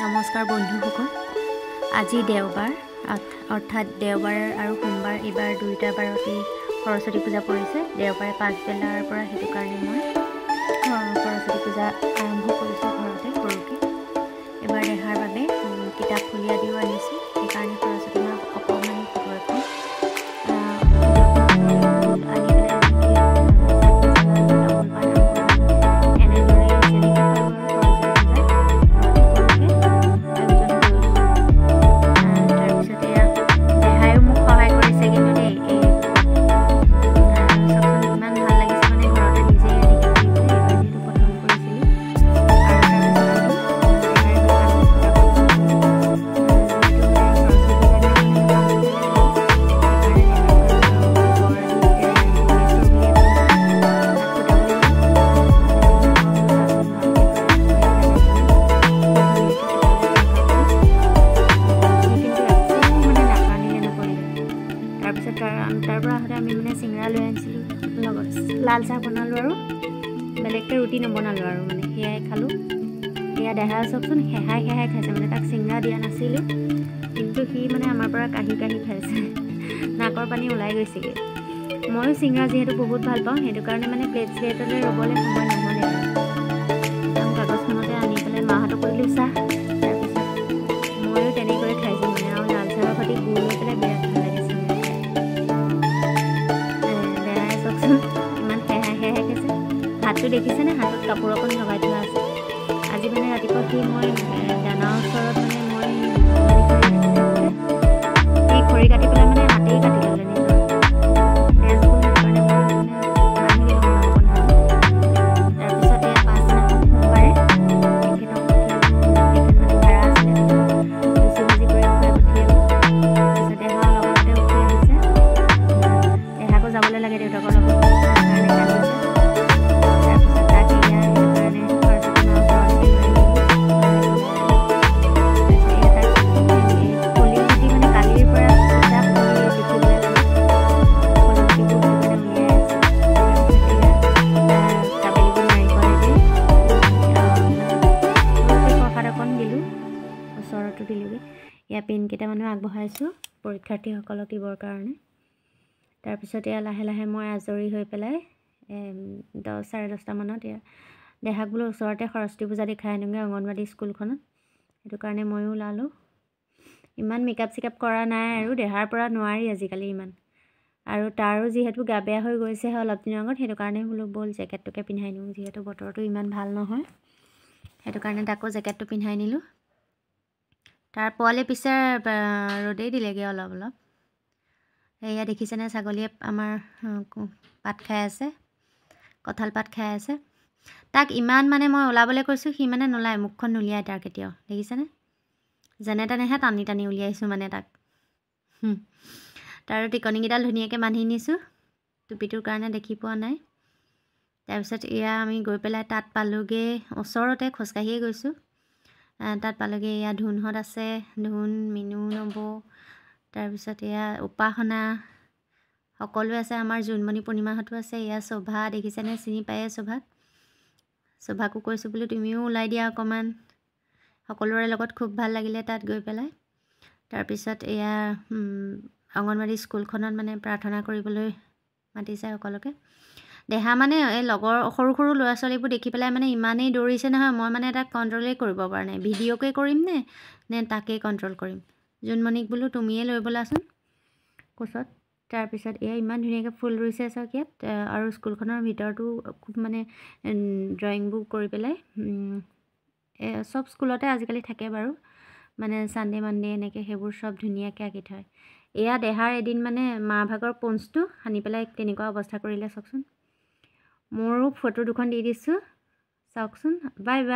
নমস্কাৰ বন্ধুসকল। আজি দেওবাৰ, অৰ্থাৎ দেওবাৰ আৰু সোমবাৰ এইবাৰ দুয়োটা বাৰতেই সৰস্বতী পূজা পৰিছে। দেওবাৰে পাছবেলাৰ পৰা সেইটো কাৰণে মই সৰস্বতী পূজা আৰম্ভ কৰিছোঁ ঘৰতে সৰুকৈ। এবাৰ দেহাৰ বাবে কিতাপ ফুলি আদিও আনিছোঁ, সেইকাৰণে সৰস্বতী মাক অকণমান ফটো এখন তাৰ পৰা আহোঁতে আমি মানে চিঙৰা লৈ আনিছিলোঁ, লগত লাল চাহ বনালোঁ আৰু বেলেগকৈ ৰুটি নবনালোঁ আৰু মানে সেয়াই খালোঁ। সেয়া দেহাই চাওকচোন হেহাই খাইছে, মানে তাক চিঙৰা দিয়া নাছিলোঁ, কিন্তু সি মানে আমাৰ পৰা কাঢ়ি খাইছে, নাকৰ পানী ওলাই গৈছেগৈ। ময়ো চিঙৰা যিহেতু বহুত ভাল পাওঁ, সেইটো কাৰণে মানে প্লেটলৈ ৰ'বলৈ সময় নহ'লে আৰু কাগজখনতে আনি পেলাই মাহঁতকো দিলোঁ চাহ। তাৰপিছত ময়ো তেনেকৈ খাইছোঁ মানে, আৰু লাল চাহৰ সৈতে গুড় লৈ পেলাই বিৰাট ভাল লাগিছে। ইমান হেহাই খাইছে। হাতটো দেখিছেনে? হাতত কাপোৰ অকণ লগাই থোৱা আছে। আজি মানে ৰাতিপুৱা সি মই দানাৰ ওচৰত মানে সি খৰি কাটি পেলাই মানে হাতেই কাটি ল'লে নিজৰ তেজবোৰ, সেইটো কাৰণে মই মানে বান্ধি দিলোঁ অকণ। তাৰপিছত এয়া পাছদিনাখন সোমবাৰে তেখেতক তেখেত মানে ভাড়া আছিলে, লুচি ভাজি কৰি খুৱাই পঠিয়ালোঁ। তাৰপিছত দেহা লগতে উঠি আহিছে, দেহাকো যাবলৈ লাগে দেউতাকৰ লগত। ওচৰতো দিলোঁগৈ। এয়া পেন কেইটামানো আগবঢ়াইছোঁ পৰীক্ষাৰ্থীসকলক দিবৰ কাৰণে। তাৰপিছত এয়া লাহে লাহে মই আজৰি হৈ পেলাই 10-10:30মানত এয়া দেহাক বোলো ওচৰতে সৰস্বতী পূজা দেখাই আনোগৈ অংগনবাড়ী স্কুলখনত। সেইটো কাৰণে ময়ো ওলালোঁ। ইমান মেকআপ চেকআপ কৰা নাই আৰু, দেহাৰ পৰা নোৱাৰি আজিকালি ইমান, আৰু তাৰো যিহেতু গা বেয়া হৈ গৈছেহে অলপ দিনৰ আগত, সেইটো কাৰণে বোলো ব'ল জেকেটটোকে পিন্ধাই নিওঁ, যিহেতু বতৰটো ইমান ভাল নহয়। সেইটো কাৰণে তাকো জেকেটটো পিন্ধাই নিলোঁ। তাৰ পোৱালি পিছে ৰ'দেই দিলেগৈ অলপ। এয়া দেখিছেনে ছাগলীয়ে আমাৰ পাত খাই আছে, কঁঠাল পাত খাই আছে। তাক ইমান মানে মই ওলাবলৈ কৈছোঁ, সি মানে নোলায়, মুখখন নুলিয়াই তাৰ কেতিয়াও, দেখিছেনে? যেনে তেনেহে টানি উলিয়াইছোঁ মানে তাক। তাৰ টিকনিকেইডাল ধুনীয়াকৈ বান্ধি নিছোঁ, টুপিটোৰ কাৰণে দেখি পোৱা নাই। তাৰপিছত এয়া আমি গৈ পেলাই তাত পালোঁগৈ, ওচৰতে খোজকাঢ়িয়ে গৈছোঁ। তাত পালোঁগৈ, এয়া ধুনহঁত আছে, ধুন, মিনু, নবৌ, তাৰপিছত এয়া উপাসনা সকলোৱে আছে, আমাৰ জোনমণি পূৰ্ণিমাহঁতো আছে। এয়া শোভা, দেখিছেনে? চিনি পায়ে শোভাকো কৈছোঁ বোলো তুমিও ওলাই দিয়া অকণমান। সকলোৰে লগত খুব ভাল লাগিলে তাত গৈ পেলাই। তাৰপিছত এয়া অংগনবাড়ী স্কুলখনত মানে প্ৰাৰ্থনা কৰিবলৈ মাতিছে সকলোকে। দেহা মানে এই লগৰ সৰু ল'ৰা ছোৱালীবোৰ দেখি পেলাই মানে ইমানেই দৌৰিছে নহয়, মই মানে তাক কণ্ট্ৰলেই কৰিব পৰা নাই। ভিডিঅ'কে কৰিম নে তাকেই কণ্ট্ৰল কৰিম। জোনমণিক বোলো তুমিয়ে লৈ ব'লাচোন কোচত। তাৰপিছত এয়া ইমান ধুনীয়াকৈ ফুল ৰুইছে চাওক ইয়াত, আৰু স্কুলখনৰ ভিতৰতো খুব মানে ড্ৰয়িংবোৰ কৰি পেলাই, চব স্কুলতে আজিকালি থাকে বাৰু, মানে ছানডে মানডে এনেকৈ সেইবোৰ চব ধুনীয়াকৈ আঁকি থয়। এয়া দেহাৰ এদিন মানে মাৰ ভাগৰ পঞ্চটো সানি পেলাই তেনেকুৱা অৱস্থা কৰিলে চাওকচোন। মোৰো ফটো দুখন দি দিছোঁ চাওকচোন। Bye bye.